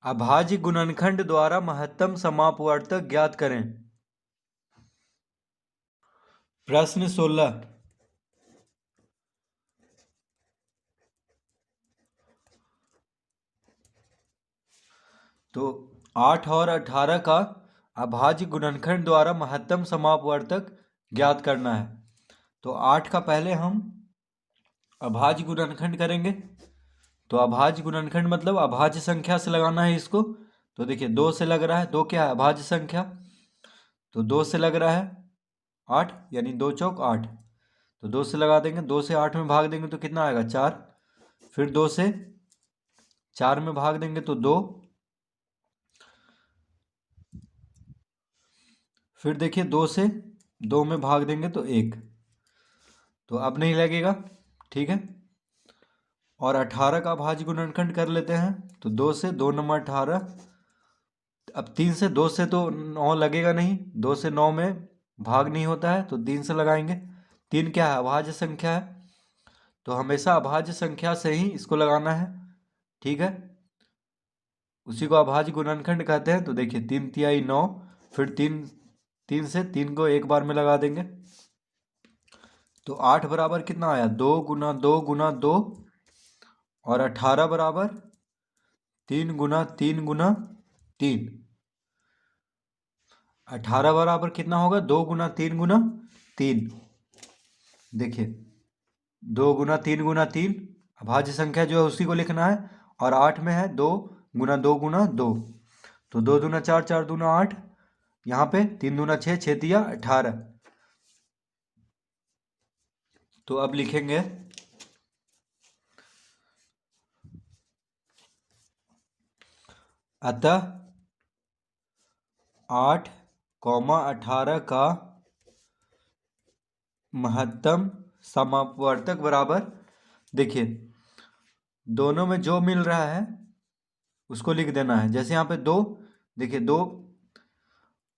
अभाज्य गुणनखंड द्वारा महत्तम समापवर्तक ज्ञात करें। प्रश्न 16। तो 8 और 18 का अभाज्य गुणनखंड द्वारा महत्तम समापवर्तक ज्ञात करना है। तो 8 का पहले हम अभाज्य गुणनखंड करेंगे। तो अभाज्य गुणनखंड मतलब अभाज्य संख्या से लगाना है इसको। तो देखिए 2 से लग रहा है, 2 क्या है अभाज्य संख्या, तो 2 से लग रहा है 8 यानी 2 चौक 8। तो 2 से लगा देंगे, 2 से 8 में भाग देंगे तो कितना आएगा 4। फिर 2 से 4 में भाग देंगे तो 2। फिर देखिए 2 से 2 में भाग देंगे तो 1। तो अब नहीं लगेगा, ठीक है। और 18 का अभाज्य गुणनखंड कर लेते हैं। तो 2 से 2 नंबर 18। अब 3 से 2 से तो 9 लगेगा नहीं, 2 से 9 में भाग नहीं होता है, तो 3 से लगाएंगे। 3 क्या है अभाज्य संख्या है, तो हमेशा अभाज्य संख्या से ही इसको लगाना है, ठीक है। उसी को अभाज्य गुणनखंड कहते हैं। तो देखिए 3 तिहाई 9, फिर 3 से 3 को एक बार में लगा देंगे। तो 8 बराबर कितना आया 2 गुना 2 गुना 2, और 18 बराबर 3 गुना 3 गुना 3। 18 बराबर कितना होगा 2 गुना 3 गुना 3। देखिए 2 गुना 3 गुना 3 अभाज्य संख्या जो है उसी को लिखना है। और 8 में है 2 गुना 2 गुना 2। तो 2 दूना 4, 4 दूना 8, यहाँ पे 3 दूना 6, 6 तिया 18। तो अब लिखेंगे अतः 8, 18 का महत्तम समापवर्तक बराबर, देखिए दोनों में जो मिल रहा है उसको लिख देना है। जैसे यहाँ पे 2, देखिए 2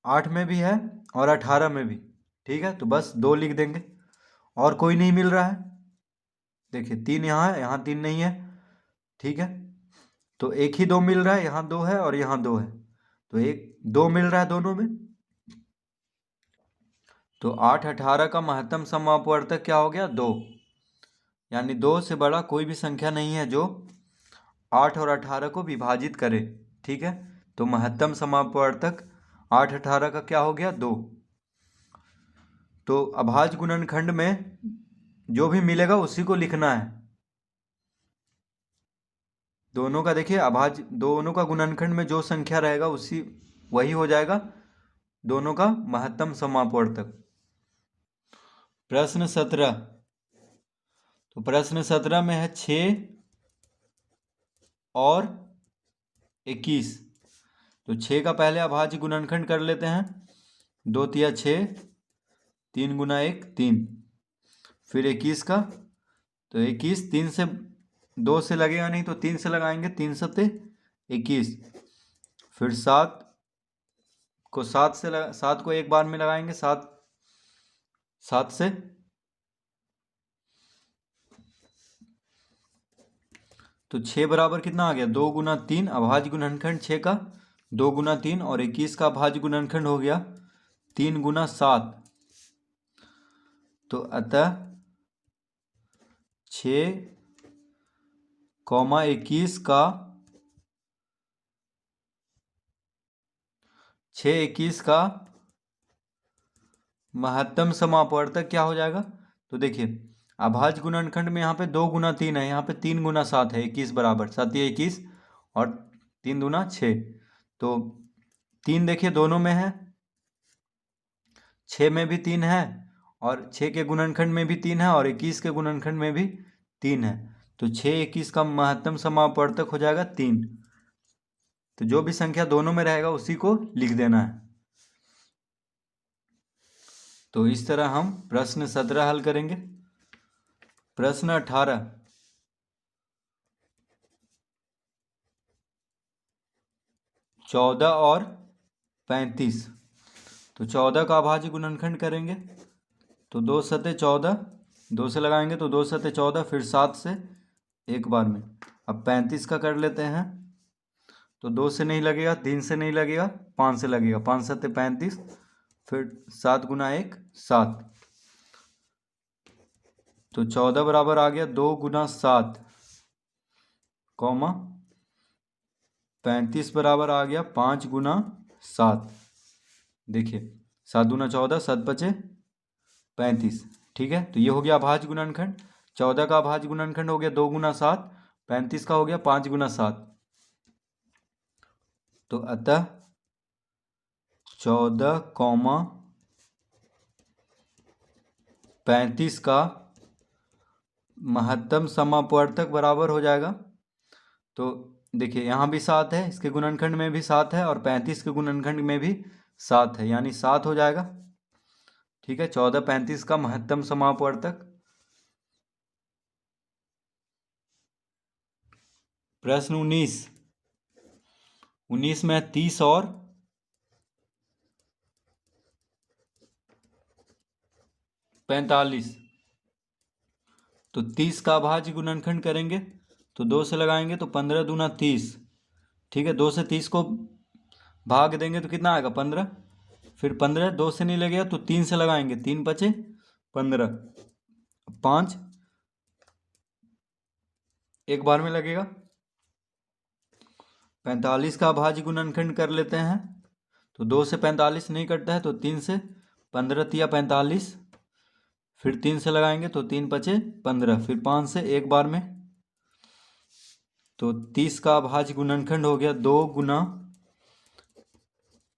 8 में भी है और 18 में भी, ठीक है। तो बस 2 लिख देंगे। और कोई नहीं मिल रहा है, देखिए 3 यहाँ है, यहाँ 3 नहीं है, ठीक है। तो एक ही 2 मिल रहा है, यहाँ 2 है और यहाँ 2 है, तो एक 2 मिल रहा है दोनों में। तो 8, 18 का महत्तम समापवर्तक क्या हो गया 2, यानी 2 से बड़ा कोई भी संख्या नहीं है जो 8 और 18 को विभाजित करे, ठीक है। तो महत्तम समापवर्तक 8, 18 का क्या हो गया 2। तो अभाज्य गुणनखंड में जो भी मिलेगा उसी को लिखना है। दोनों का देखिए अभाज्य, दोनों का गुणनखंड में जो संख्या रहेगा उसी वही हो जाएगा दोनों का महत्तम समापवर्तक। प्रश्न 17। तो प्रश्न 17 में है 6 और 21। तो 6 का पहले अभाज्य गुणनखंड कर लेते हैं। 2 तिया 6, 3 गुना 1 3। फिर 21 का, तो 21 3 से 2 से लगेगा नहीं तो 3 से लगाएंगे, 3 सत्ते 21। फिर 7 को 7 को एक बार में लगाएंगे, 7 से। तो 6 बराबर कितना आ गया 2 गुना 3 अभाज्य गुणनखंड 6 का 2 गुना 3, और 21 का अभाज्य गुणनखंड हो गया 3 गुना 7। तो अतः 6, 21 का 6, 21 का महत्तम समापवर्तक क्या हो जाएगा। तो देखिए अभाज्य गुणनखंड में यहाँ पे 2 गुना 3 है, यहाँ पे 3 गुना 7 है, 21 बराबर 7 या 21 और 3 दूना 6। तो 3 देखिए दोनों में है, 6 में भी 3 है, और 6 के गुणनखंड में भी 3 है, और 21 के गुणनखंड में भी 3 है। तो 6, 21 का महत्तम समापवर्तक हो जाएगा 3। तो जो भी संख्या दोनों में रहेगा उसी को लिख देना है। तो इस तरह हम प्रश्न 17 हल करेंगे। प्रश्न 18। चौदह और 35। तो 14 का अभाज्य गुणनखंड करेंगे। तो 2 सते 14, 2 से लगाएंगे तो 2 सते 14, फिर 7 से एक बार में। अब 35 का कर लेते हैं। तो 2 से नहीं लगेगा, 3 से नहीं लगेगा, 5 से लगेगा। 5 7 35, फिर 7 गुना 1 7। तो 14 बराबर आ गया 2 गुना 7 कौमा 35 बराबर आ गया 5 गुना 7। देखिए 7 दूना 14, 7 बचे 35। ठीक है, तो ये हो गया अभाज्य गुणनखंड। 14 का अभाज्य गुणनखंड हो गया 2 गुना 7, 35 का हो गया 5 गुना 7। तो अतः 14 कौमा 35 का महत्तम समापवर्तक बराबर हो जाएगा। तो देखिए यहाँ भी 7 है, इसके गुणनखंड में भी 7 है, और 35 के गुणनखंड में भी 7 है, यानी 7 हो जाएगा। ठीक है, 14 35 का महत्तम समापवर्तक। प्रश्न 19 में 30 और 45। तो 30 का अभाज्य गुणनखंड करेंगे तो 2 से लगाएंगे तो 15 दूना 30। ठीक है, 2 से 30 को भाग देंगे तो कितना आएगा 15। फिर 15 2 से नहीं लगेगा तो 3 से लगाएंगे, 3 बचे 15, 5 एक बार में लगेगा। 45 का अभाज्य गुणनखंड कर लेते हैं तो 2 से 45 नहीं कटता है, तो 3 से 15 तिया 45, फिर 3 से लगाएंगे तो 3 बचे 15, फिर 5 से एक बार में। तो 30 का अभाज्य गुणनखंड हो गया 2 गुना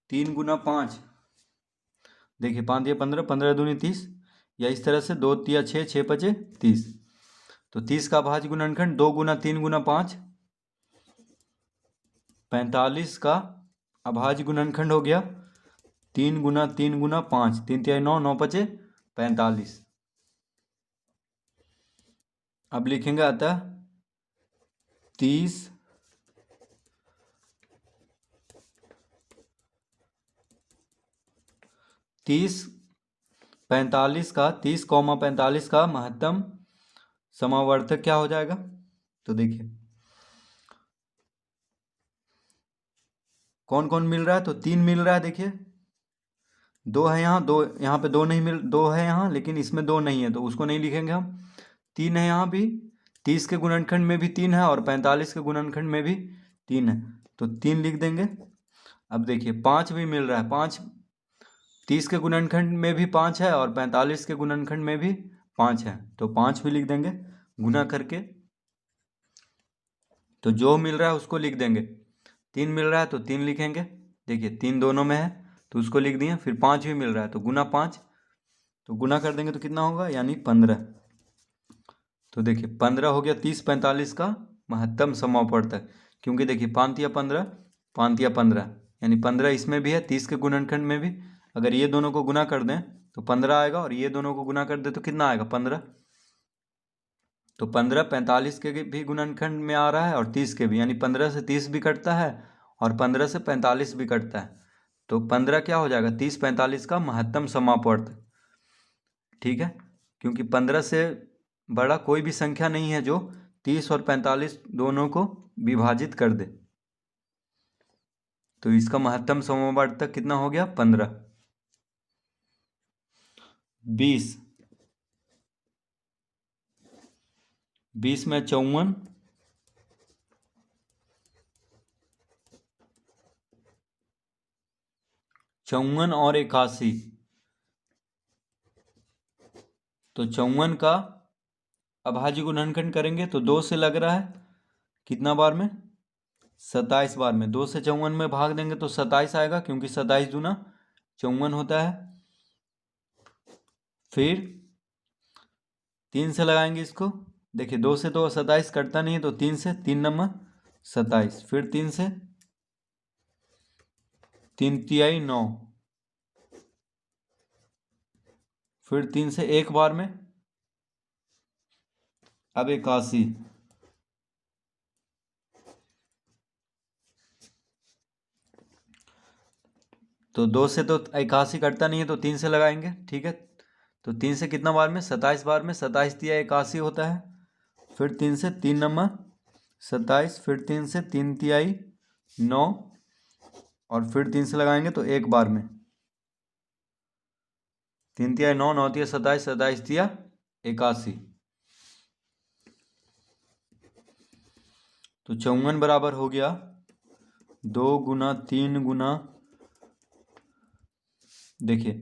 3 गुना 5। देखिए 5 या 15, 15 दूनी 30, या इस तरह से 2 तिया 6, 6 बचे 30। तो 30 का अभाज्य गुणनखंड 2 गुना 3 गुना 5। 45 का अभाज्य गुणनखंड हो गया 3 गुना 3 गुना 5, 3 तिया 9, 9 बचे 45। अब लिखेंगे अतः 30 30 कौमा 45 का महत्तम समावर्तक क्या हो जाएगा। तो देखिए कौन कौन मिल रहा है, तो 3 मिल रहा है। देखिए 2 है यहाँ, 2 यहाँ पे, 2 नहीं मिल, 2 है यहाँ लेकिन इसमें 2 नहीं है तो उसको नहीं लिखेंगे हम। 3 है यहाँ भी, 30 के गुणनखंड में भी 3 है और 45 के गुणनखंड में भी 3 है, तो 3 लिख देंगे। अब देखिए 5 भी मिल रहा है, 5 30 के गुणनखंड में भी 5 है और 45 के गुणनखंड में भी 5 है, तो 5 भी लिख देंगे गुना करके। तो जो मिल रहा है उसको लिख देंगे। 3 मिल रहा है तो 3 लिखेंगे, देखिए 3 दोनों में है तो उसको लिख दिए। फिर 5 भी मिल रहा है तो गुना 5, तो गुना कर देंगे तो कितना होगा, यानी 15। तो देखिए 15 हो गया 30 45 का महत्तम समापवर्तक, क्योंकि देखिए 5 या 15, 5 या 15, यानी 15 इसमें भी है, 30 के गुणनखंड में भी। अगर ये दोनों को गुना कर दें तो 15 आएगा, और ये दोनों को गुना कर दे तो कितना आएगा 15। तो 15 45 के भी गुणनखंड में आ रहा है और 30 के भी, यानी 15 से 30 भी कटता है और 15 से 45 भी कटता है। तो 15 क्या हो जाएगा 30 45 का महत्तम समापवर्तक। ठीक है, क्योंकि 15 से बड़ा कोई भी संख्या नहीं है जो 30 और 45 दोनों को विभाजित कर दे। तो इसका महत्तम समापवर्तक कितना हो गया 15। 20 में 54, 54 और 81। तो 54 का अभाज्य गुणनखंड करेंगे तो 2 से लग रहा है, कितना बार में 27 बार में। 2 से 54 में भाग देंगे तो 27 आएगा, क्योंकि 27 दूना 54 होता है। फिर 3 से लगाएंगे इसको, देखिए 2 से तो 27 कटता नहीं है, तो 3 से 3 नंबर 27, फिर 3 से 3 तिहाई 9, फिर 3 से एक बार में, अब 81। तो 2 से तो 81 कटता नहीं है तो 3 से लगाएंगे। ठीक है, तो 3 से कितना बार में 27 बार में, 27 तिया 81 होता है। फिर 3 से 3 नंबर 27, फिर 3 से 3 तिहाई 9 और फिर 3 से लगाएंगे तो एक बार में। 3 तिया 9, 9 तिया 27, 27 तिया 81। तो 54 बराबर हो गया 2 गुना 3 गुना, देखिए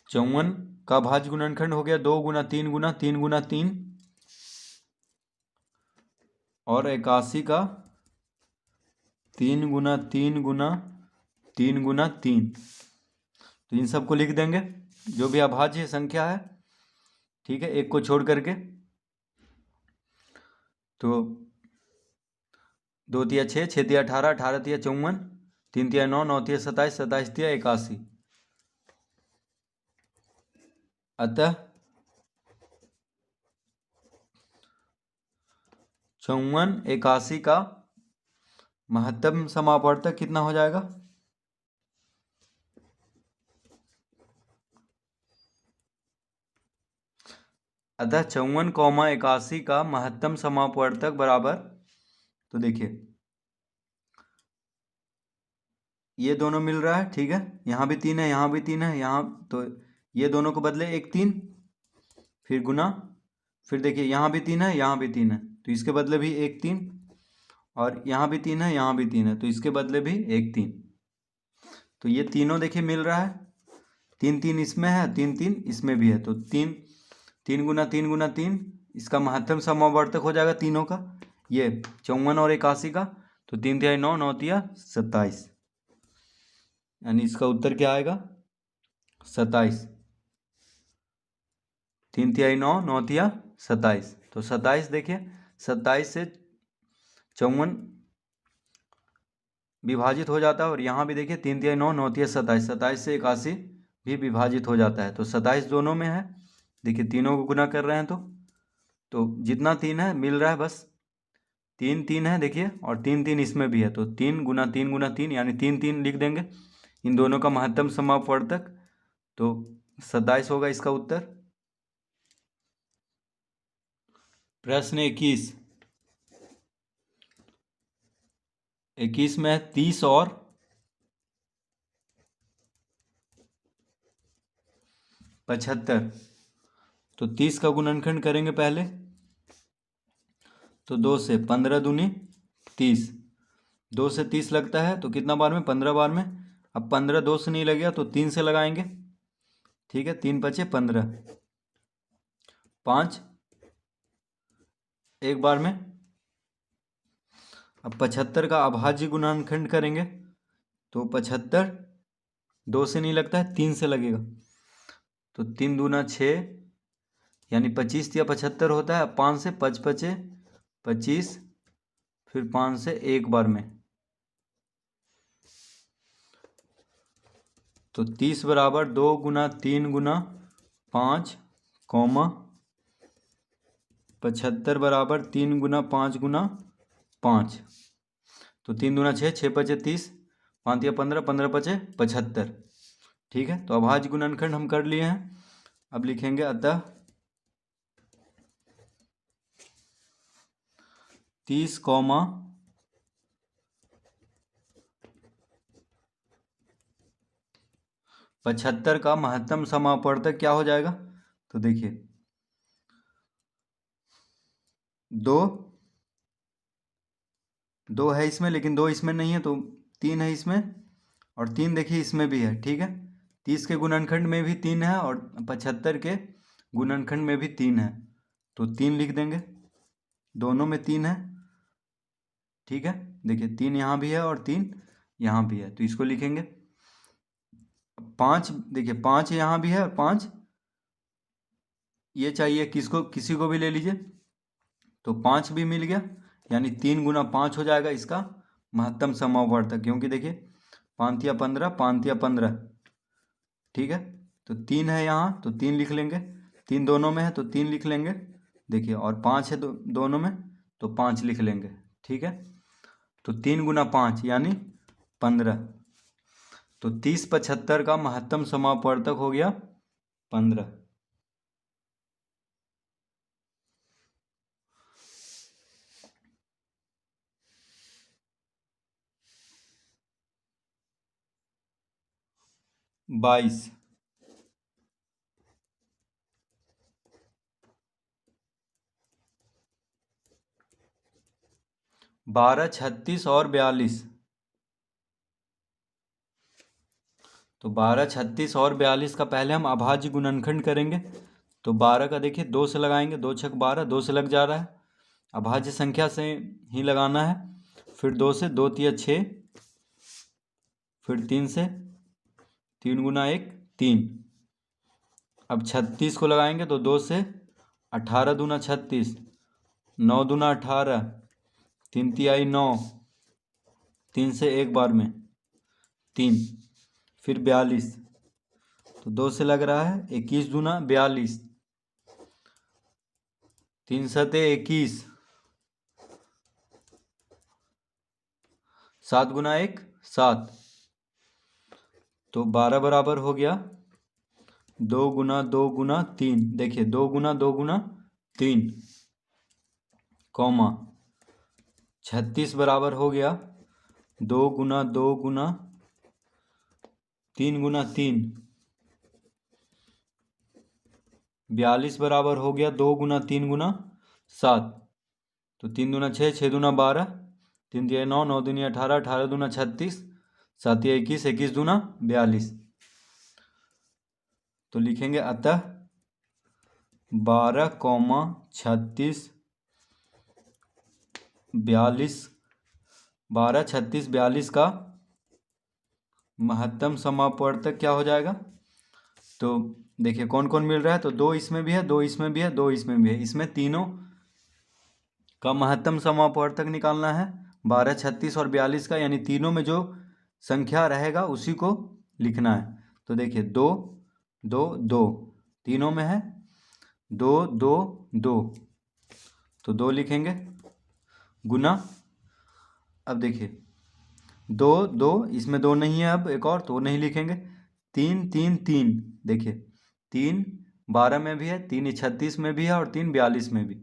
54 का भाज्य गुणनखंड हो गया 2 गुना 3 गुना 3 गुना 3, और 81 का 3 गुना 3 गुना 3 गुना 3। तो इन सबको लिख देंगे जो भी अभाज्य संख्या है, ठीक है, एक को छोड़ करके। तो 2 तिया 6, 6 तिया 18, 18 तिया 54, 3 तिया 9, 9 तिया 27, 27 तिया 81। अतः 54 81 का महत्तम समापवर्तक कितना हो जाएगा? अतः 54, 81 का महत्तम समापवर्तक बराबर, तो देखिए ये दोनों मिल रहा है, ठीक है, यहाँ भी 3 है, यहाँ भी 3 है, यहाँ तो ये दोनों को बदले 1 3, फिर गुना, फिर देखिए यहाँ भी 3 है, यहाँ भी 3 है, तो इसके बदले भी 1 3, और यहाँ भी 3 है, यहाँ भी 3 है, तो इसके बदले भी 1 3। तो ये तीनों देखिए मिल रहा है, 3 3 इसमें है, 3 3 इसमें भी है, तो 3 3 गुना 3 गुना 3, इसका महत्तम समावर्तक हो जाएगा तीनों का, ये 54 और 81 का। तो 3 तिया 9, 9 तिया 27, यानी इसका उत्तर क्या आएगा? 27। 3 तिया 9, 9 तिया 27, तो 27 देखिए 27 से 54 विभाजित हो जाता है, और यहाँ भी देखिए 3 तिया 9, 9 तिया 27, 27 से 81 भी विभाजित हो जाता है। तो 27 दोनों में है, देखिए तीनों को गुना कर रहे हैं तो जितना 3 है मिल रहा है, बस 3 3 है देखिए, और 3 3 इसमें भी है, तो 3 गुना 3 गुना 3 यानी 3 3 लिख देंगे इन दोनों का महत्तम समापवर्तक, तो 27 होगा इसका उत्तर। प्रश्न 21, 21 में 30 और 75। तो 30 का गुणनखंड करेंगे पहले, तो 2 से 15 दूनी 30, 2 से 30 लगता है तो कितना बार में? 15 बार में। अब 15 2 से नहीं लगेगा तो 3 से लगाएंगे, ठीक है, 3 5 15, 5 एक बार में। अब 75 का अभाज्य गुणनखंड करेंगे, तो 75 2 से नहीं लगता है, 3 से लगेगा, तो 3 दूना 6, यानी 25 या 75 होता है। 5 से 5 5 25, फिर 5 से एक बार में, तो 30 बराबर 2 गुना 3 गुना 5 कौमा 75 बराबर 3 गुना 5 गुना 5, तो 3 दूना 6, 6 5 30, 5 या 15, 15 5 75, ठीक है। तो अभाज्य गुणनखंड हम कर लिए हैं, अब लिखेंगे अतः 30 कौमा 75 का महत्तम समापवर्तक क्या हो जाएगा? तो देखिए 2 2 है इसमें, लेकिन 2 इसमें नहीं है, तो 3 है इसमें, और 3 देखिए इसमें भी है, ठीक है। 30 के गुणनखंड में भी 3 है, और 75 के गुणनखंड में भी 3 है, तो 3 लिख देंगे, दोनों में 3 है, ठीक है। देखिए 3 यहाँ भी है और 3 यहाँ भी है, तो इसको लिखेंगे। 5 देखिए 5 यहाँ भी है, और 5 ये चाहिए, किसको, किसी को भी ले लीजिए, तो 5 भी मिल गया, यानी 3 गुना 5 हो जाएगा इसका महत्तम समापवर्तक, क्योंकि देखिए 5 या 15, 5 या 15, ठीक है। तो 3 है यहाँ, तो 3 लिख लेंगे, 3 दोनों में है तो 3 लिख लेंगे, देखिए, और 5 है दोनों में, तो 5 लिख लेंगे, ठीक है। तो 3 गुना 5 यानी 15, तो 30 75 का महत्तम समापवर्तक हो गया 15। 22। 12, 36 और 42। तो 12, 36 और 42 का पहले हम अभाज्य गुणनखंड करेंगे। तो 12 का देखिए 2 से लगाएंगे, 2 छक 12, 2 से लग जा रहा है। अभाज्य संख्या से ही लगाना है। फिर 2 से, 2 तिया 6, फिर 3 से, 3 गुना 1 3। अब 36 को लगाएंगे तो 2 से, 18 दूना 36, 9 दूना 18, 3 तिहाई 9, 3 से एक बार में 3। फिर 42, तो 2 से लग रहा है 21 दूना 42, 3 सते 21, 7 गुना 1 7। तो 12 बराबर हो गया 2 गुना 2 गुना 3। देखिए 2 गुना 2 गुना 3, कौमा 36 बराबर हो गया 2 गुना 2 गुना 3 गुना 3। 42 बराबर हो गया 2 गुना 3 गुना 7। तो 3 दूना 6, 6 दूना 12, 3 तिया 9, 9 दूनी 18, 18 दूना 36, 7 तिया 21, 21 दूना 42। तो लिखेंगे अतः 12, 36, 42, 12, 36, 42 का महत्तम समापवर्तक क्या हो जाएगा। तो देखिए कौन कौन मिल रहा है। तो 2 इसमें भी है, 2 इसमें भी है, 2 इसमें भी है। इसमें तीनों का महत्तम समापवर्तक निकालना है 12, 36 और 42 का, यानी तीनों में जो संख्या रहेगा उसी को लिखना है। तो देखिए 2 2 2 तीनों में है, 2 2 2, तो 2 लिखेंगे गुना। अब देखिए 2 2 इसमें 2 नहीं है, अब एक और तो नहीं लिखेंगे। 3 3 3, देखिए 3 12 में भी है, 3 36 में भी है और 3 42 में भी,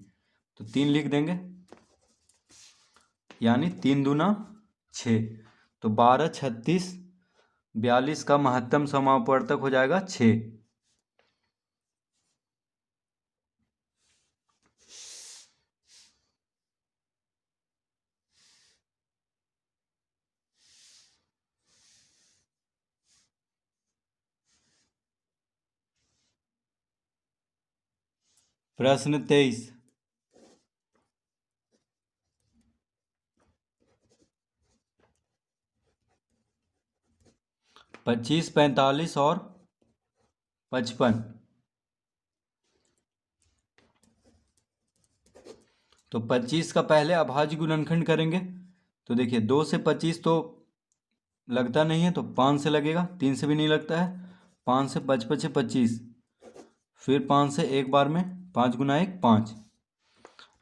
तो 3 लिख देंगे, यानी 3 दूना 6। तो 12, 36, 42 का महत्तम समापवर्तक हो जाएगा 6। प्रश्न 23। 25, 45 और 55। तो 25 का पहले अभाज्य गुणनखंड करेंगे। तो देखिए 2 से 25 तो लगता नहीं है, तो 5 से लगेगा, 3 से भी नहीं लगता है। 5 से 5 5 25, फिर 5 से एक बार में 5 गुना 1 5।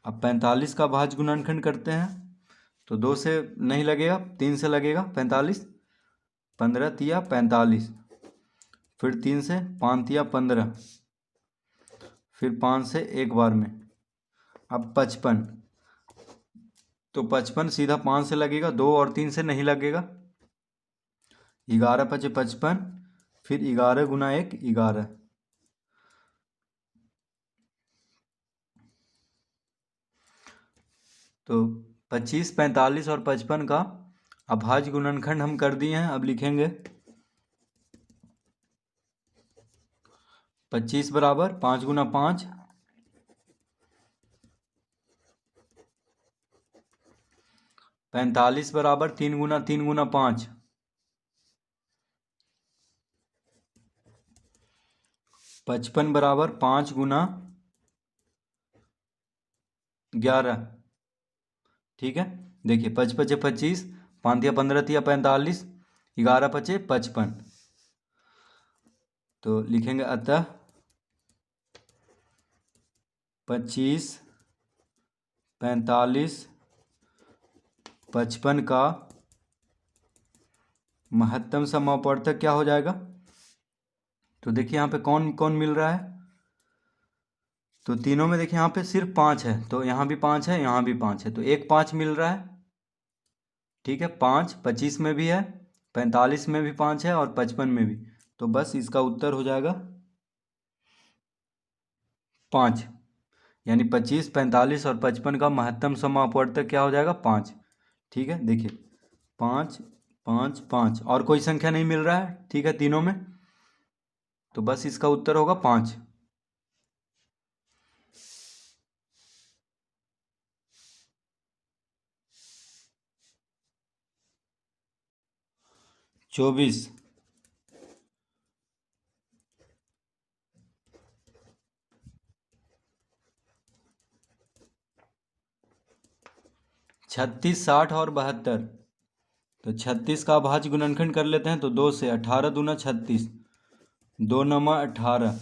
अब 45 का भाज्य गुणनखंड करते हैं। तो 2 से नहीं लगेगा, 3 से लगेगा 45, 15 तिया 45, फिर 3 से 5 तिया 15, फिर 5 से एक बार में। अब 55, तो 55 सीधा 5 से लगेगा, 2 और 3 से नहीं लगेगा। 11 5 55, फिर 11 गुना 1 11। तो 25, 45 और 55 का अभाज्य गुणनखंड हम कर दिए हैं। अब लिखेंगे 25 बराबर 5 गुना 5, 45 बराबर 3 गुना 3 गुना 5, 55 बराबर 5 गुना 11। ठीक है, देखिए 5 5 25, 5 तिया 15 तिया 45, 11 5 55। तो लिखेंगे अतः 25, 45, 55 का महत्तम समापवर्तक क्या हो जाएगा। तो देखिए यहाँ पे कौन कौन मिल रहा है। तो तीनों में देखिए यहाँ पे सिर्फ 5 है, तो यहाँ भी 5 है, यहाँ भी 5 है, तो एक 5 मिल रहा है। ठीक है, 5 25 में भी है, 45 में भी 5 है और 55 में भी। तो बस इसका उत्तर हो जाएगा 5। यानी 25, 45 और 55 का महत्तम समापवर्तक क्या हो जाएगा? 5। ठीक है, देखिए 5, 5, 5 और कोई संख्या नहीं मिल रहा है, ठीक है, तीनों में, तो बस इसका उत्तर होगा 5। 24, 36, 60 और 72। तो 36 का अभाज्य गुणनखंड कर लेते हैं, तो 2 से 18 दूना 36, 2 नमा 18,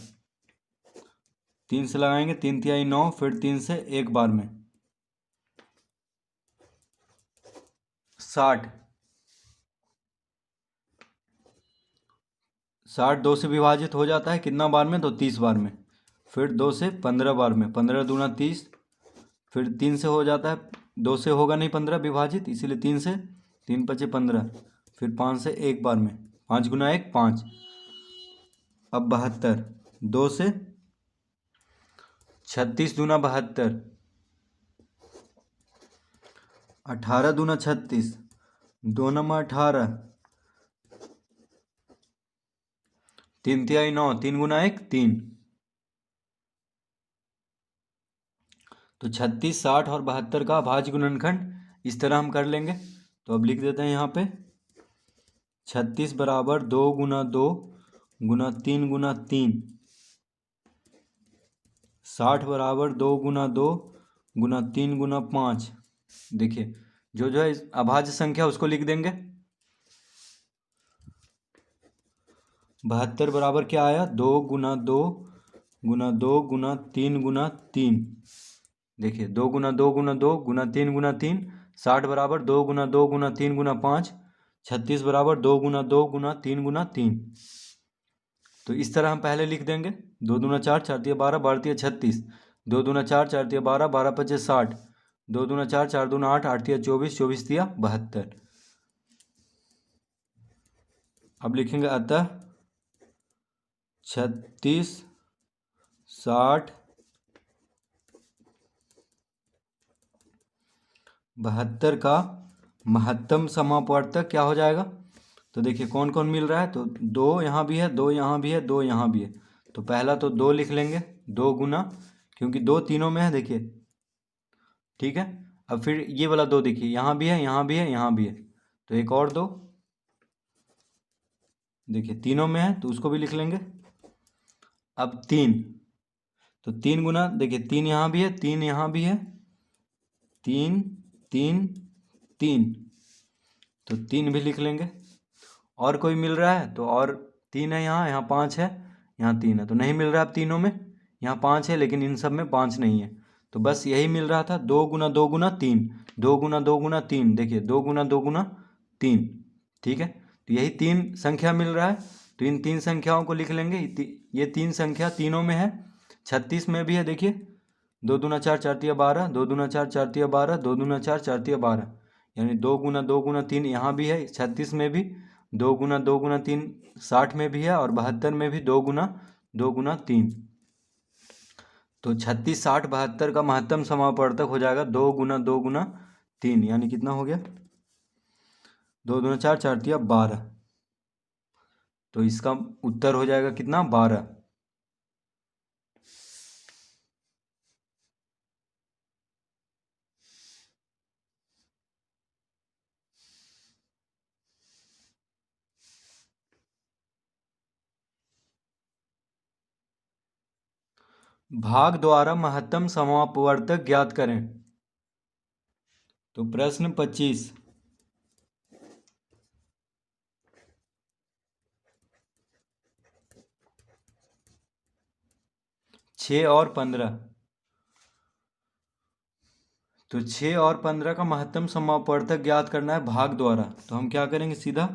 3 से लगाएंगे 3 तिहाई 9, फिर 3 से एक बार में 60, 60 2 से विभाजित हो जाता है कितना बार में? तो 30 बार में, फिर 2 से 15 बार में, 15 दूना 30, फिर 3 से हो जाता है, 2 से होगा नहीं 15 विभाजित, इसीलिए 3 से, 3 पचे 15, फिर 5 से एक बार में, 5 गुना 1 5। अब 72, 2 से 36 दूना 72, 18 दूना 36, 2 नमा 18, 3 तिहाई 9, 3 गुना 1 3। तो 36, 60 और 72 का अभाज्य गुणनखंड इस तरह हम कर लेंगे। तो अब लिख देते हैं यहाँ पे 36 बराबर 2 गुना 2 गुना 3 गुना 3, 60 बराबर 2 गुना 2 गुना 3 गुना 5। देखिए जो है इस अभाज्य संख्या उसको लिख देंगे। 72 बराबर क्या आया? 2 गुना 2 गुना 2 गुना 3 गुना 3। देखिए 2 गुना 2 गुना 2 गुना 3 गुना 3, 60 बराबर 2 गुना 2 गुना 3 गुना 5, 36 बराबर 2 गुना 2 गुना 3 गुना 3। तो इस तरह हम पहले लिख देंगे। 2 दूना 4, 4 तिया 12, 12 तिया 36, 2 दूना 4, 4 तिया 12, 12 पचे 60, 2 दूना 4, 4 दूना 8, 8 तिया 24, 24 तिया 72। अब लिखेंगे अतः 36, 60, 72 का महत्तम समापवर्तक क्या हो जाएगा? तो देखिए कौन कौन मिल रहा है, तो 2 यहाँ भी है, 2 यहाँ भी है, 2 यहाँ भी है। तो पहला तो 2 लिख लेंगे, 2 गुना, क्योंकि 2 तीनों में है, देखिए, ठीक है। अब फिर ये वाला 2 देखिए यहाँ भी है, यहाँ भी है, यहाँ भी है, तो एक और 2 देखिए तीनों में है, तो उसको भी लिख लेंगे। अब 3, तो 3 गुना, देखिए 3 यहाँ भी है, 3 यहाँ भी है, 3 3 3, तो 3 भी लिख लेंगे। और कोई मिल रहा है तो और 3 है, यहाँ 5 है, यहाँ 3 है, तो नहीं मिल रहा अब तीनों में। यहाँ 5 है लेकिन इन सब में 5 नहीं है, तो बस यही मिल रहा था 2 गुना 2 गुना 3, 2 गुना 2 गुना 3, देखिए 2 गुना 2 गुना 3, ठीक है। तो यही 3 संख्या मिल रहा है, तो इन 3 संख्याओं को लिख लेंगे। ये 3 संख्या तीनों में है, 36 में भी है, देखिए 2 दूना 4, 4 तिया 12, 2 दूना 4, 4 तिया 12, 2 दूना 4, 4 तिया 12, यानी 2 गुना 2 गुना 3 यहाँ भी है, 36 में भी 2 गुना 2 गुना 3 60 में भी है, और 72 में भी 2 गुना 2 गुना 3। तो 36, 60, 72 का महत्तम समापवर्तक हो जाएगा 2 गुना 2 गुना 3, यानी कितना हो गया? 2 दूना 4, 4 तिया 12, तो इसका उत्तर हो जाएगा कितना? 12। भाग द्वारा महत्तम समापवर्तक ज्ञात करें। तो प्रश्न 25, 6 और 15। तो 6 और 15 का महत्तम समापवर्तक ज्ञात करना है भाग द्वारा। तो हम क्या करेंगे, सीधा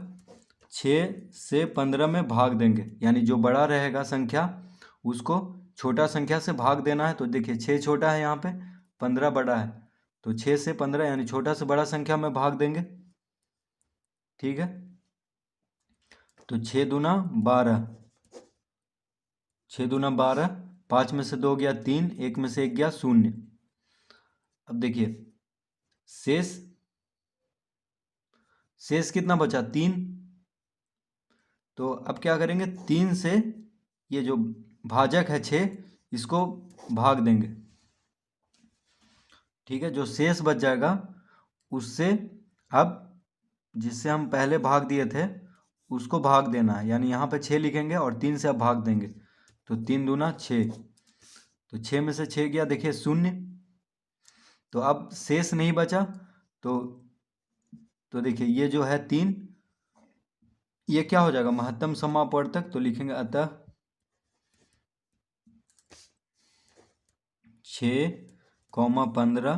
6 से 15 में भाग देंगे, यानी जो बड़ा रहेगा संख्या उसको छोटा संख्या से भाग देना है। तो देखिए 6 छोटा है यहाँ पे, 15 बड़ा है, तो 6 से 15 यानी छोटा से बड़ा संख्या में भाग देंगे, ठीक है। तो 6 दूना 12, 6 दूना 12, 5 में से 2 गया 3, 1 में से 1 गया 0। अब देखिए शेष शेष कितना बचा 3। तो अब क्या करेंगे 3 से ये जो भाजक है 6 इसको भाग देंगे। ठीक है, जो शेष बच जाएगा उससे अब जिससे हम पहले भाग दिए थे उसको भाग देना है, यानी यहाँ पे 6 लिखेंगे और 3 से अब भाग देंगे। तो 3 दूना 6, तो 6 में से 6 गया देखिए 0। तो अब शेष नहीं बचा। तो देखिए ये जो है 3, ये क्या हो जाएगा महत्तम समापवर्तक। तो लिखेंगे अतः 6, 15,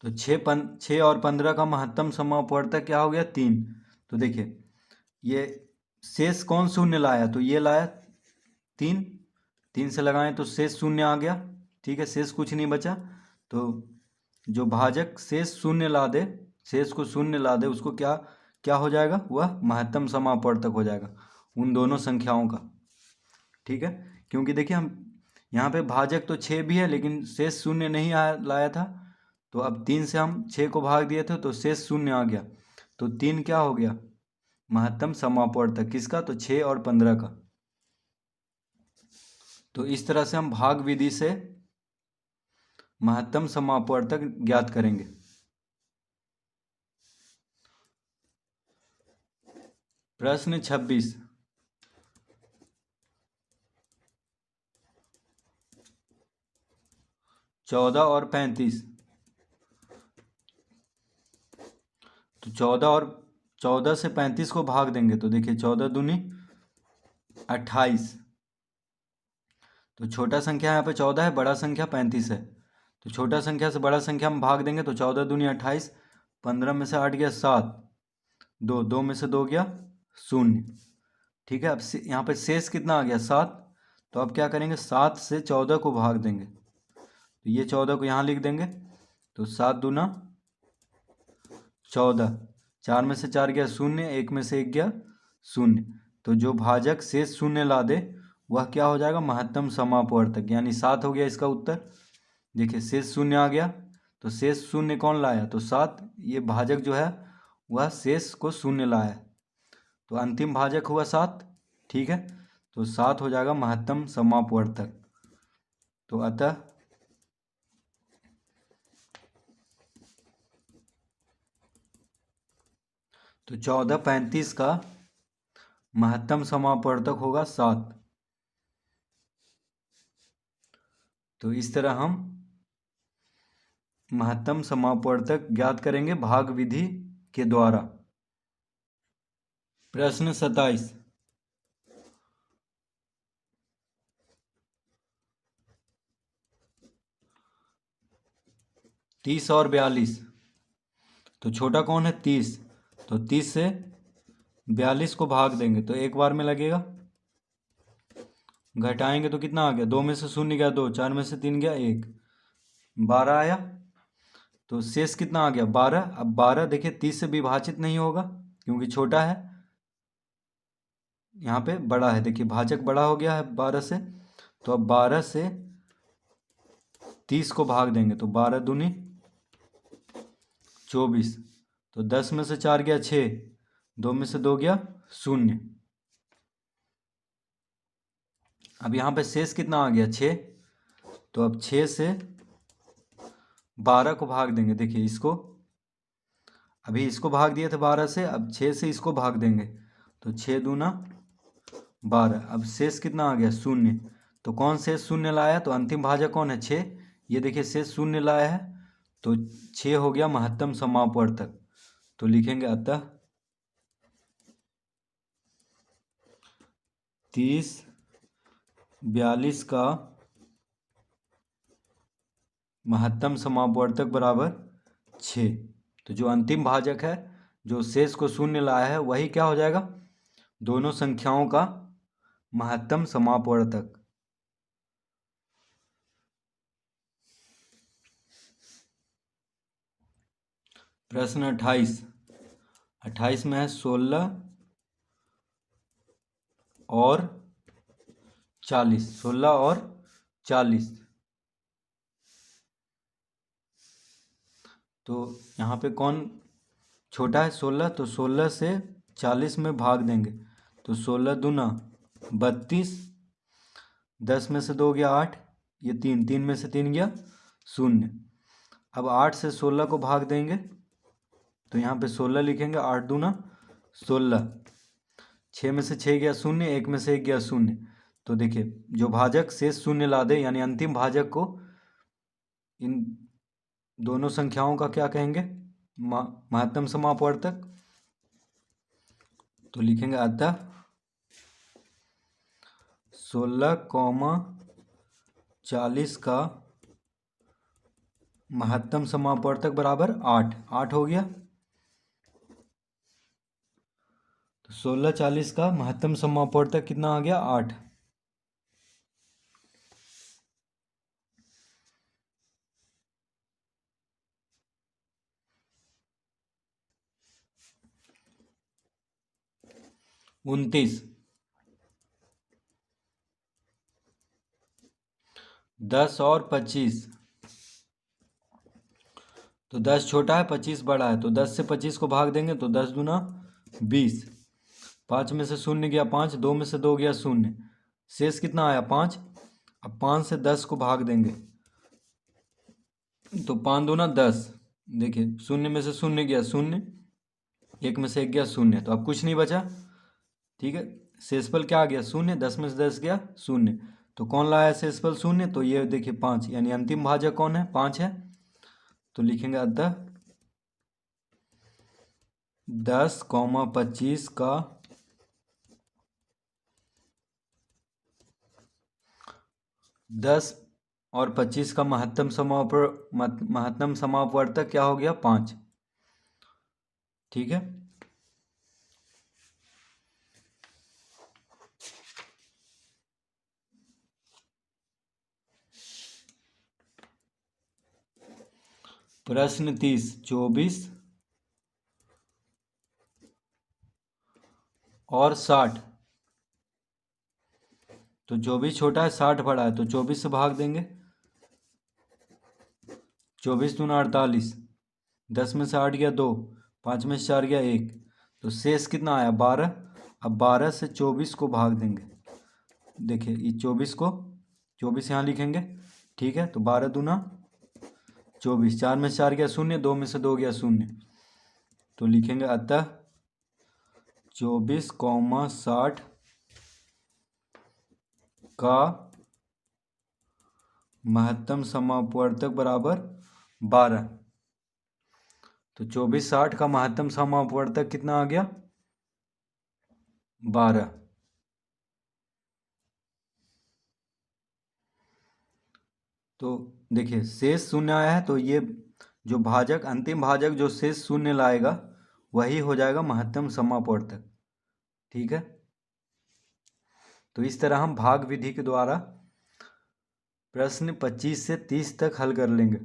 तो 6 और 15 का महत्तम समापवर्तक क्या हो गया 3। तो देखिए ये शेष कौन शून्य लाया, तो ये लाया 3, 3 से लगाएं तो शेष 0 आ गया। ठीक है, शेष कुछ नहीं बचा। तो जो भाजक शेष 0 ला दे, शेष को 0 ला दे, उसको क्या क्या हो जाएगा, वह महत्तम समापवर्तक हो जाएगा उन दोनों संख्याओं का। ठीक है, क्योंकि देखिए हम यहाँ पे भाजक तो 6 भी है लेकिन शेष 0 नहीं लाया था। तो अब 3 से हम 6 को भाग दिए थे तो शेष 0 आ गया। तो 3 क्या हो गया महत्तम समापवर्तक किसका, तो 6 और 15 का। तो इस तरह से हम भाग विधि से महत्तम समापवर्तक ज्ञात करेंगे। प्रश्न 26, 14 और 35। तो 14 से 35 को भाग देंगे तो देखिए 14 दूनी 28। तो छोटा संख्या यहाँ पे 14 है, बड़ा संख्या 35 है। तो छोटा संख्या से बड़ा संख्या में भाग देंगे तो 14 दूनी 28, 15 में से 8 गया 7, 2 में से 2 गया 0। ठीक है, अब यहाँ पे शेष कितना आ गया 7। तो अब क्या करेंगे 7 से 14 को भाग देंगे। तो ये 14 को यहाँ लिख देंगे। तो 7 दूना 14, 4 में से 4 गया 0, 1 में से 1 गया 0। तो जो भाजक शेष 0 ला दे वह क्या हो जाएगा महत्तम समापवर्तक, यानी 7 हो गया इसका उत्तर। देखिए शेष 0 आ गया, तो शेष 0 कौन लाया, तो 7। ये भाजक जो है वह शेष को 0 लाया, तो अंतिम भाजक हुआ 7। ठीक है, तो 7 हो जाएगा महत्तम समापवर्तक। तो अतः तो 14 35 का महत्तम समापवर्तक होगा 7। तो इस तरह हम महत्तम समापवर्तक ज्ञात करेंगे भाग विधि के द्वारा। प्रश्न 27, 30 और 42। तो छोटा कौन है 30, तो 30 से 42 को भाग देंगे तो एक बार में लगेगा। घटाएंगे तो कितना आ गया, 2 में से 0 गया 2, 4 में से 3 गया 1, 12 आया। तो शेष कितना आ गया 12। अब 12 देखिए 30 से विभाजित नहीं होगा क्योंकि छोटा है, यहाँ पे बड़ा है। देखिए भाजक बड़ा हो गया है 12 से। तो अब 12 से 30 को भाग देंगे तो 12 दूनी 24। तो 10 में से 4 गया 6, 2 में से 2 गया 0। अब यहाँ पे शेष कितना आ गया 6। तो अब 6 से 12 को भाग देंगे। देखिए इसको अभी इसको भाग दिए थे 12 से, अब 6 से इसको भाग देंगे तो 6 दूना 12। अब शेष कितना आ गया 0। तो कौन शेष 0 लाया, तो अंतिम भाजक कौन है 6। ये देखिए शेष 0 लाया है तो 6 हो गया महत्तम समापवर्तक। तो लिखेंगे अतः 30 42 का महत्तम समापवर्तक बराबर 6। तो जो अंतिम भाजक है जो शेष को 0 लाया है वही क्या हो जाएगा दोनों संख्याओं का महत्तम समापवर्तक। प्रश्न 28। 28 में है 16 और 40। 16 और 40। तो यहाँ पे कौन छोटा है? 16। तो 16 से 40 में भाग देंगे तो 16 दूना 32। 10 में से 2 गया 8, ये 3, 3 में से 3 गया 0। अब 8 से 16 को भाग देंगे तो यहाँ पे 16 लिखेंगे, 8 दूना 16। 6 में से 6 गया 0, 1 में से 1 गया 0। तो देखिए जो भाजक शेष शून्य ला दे यानी अंतिम भाजक को इन दोनों संख्याओं का क्या कहेंगे? महत्तम समापवर्तक। तो लिखेंगे अतः 16, 40 का महत्तम समापवर्तक बराबर 8। 8 हो गया। तो 16, 40 का महत्तम समापवर्तक कितना आ गया? 8। उनतीस। 10 और 25। तो 10 छोटा है, 25 बड़ा है, तो 10 से 25 को भाग देंगे तो 10 दूना 20। 5 में से 0 गया 5, 2 में से 2 गया 0, शेष कितना आया? 5। अब 5 से 10 को भाग देंगे तो 5 दूना 10। देखिए 0 में से 0 गया 0, 1 में से 1 गया 0, तो अब कुछ नहीं बचा। ठीक है, शेषफल क्या आ गया? 0। 10 में से 10 गया 0, तो कौन लाया शेषफल 0? तो ये देखिए 5, यानी अंतिम भाजक कौन है? 5 है। तो लिखेंगे अतः 10, 25 का 10 और 25 का महत्तम समापवर्तक क्या हो गया? 5। ठीक है। प्रश्न 30। 24 और 60। तो 24 छोटा है, 60 बड़ा है, तो 24 से भाग देंगे। 24 दूना 48। 10 में से 8 गया 2, 5 में से 4 गया 1, तो शेष कितना आया? 12। अब 12 से 24 को भाग देंगे। देखिए ये 24 को 24 यहाँ लिखेंगे। ठीक है, तो 12 दूना 24। 4 में से 4 गया 0, 2 में से 2 गया 0, तो लिखेंगे अतः 24, 60 का महत्तम समापवर्तक बराबर 12। तो 24, 60 का महत्तम समापवर्तक कितना आ गया? 12। तो देखिए शेष शून्य आया है, तो ये जो भाजक अंतिम भाजक जो शेष शून्य लाएगा वही हो जाएगा महत्तम समापवर्तक। ठीक है, तो इस तरह हम भाग विधि के द्वारा प्रश्न 25 से 30 तक हल कर लेंगे।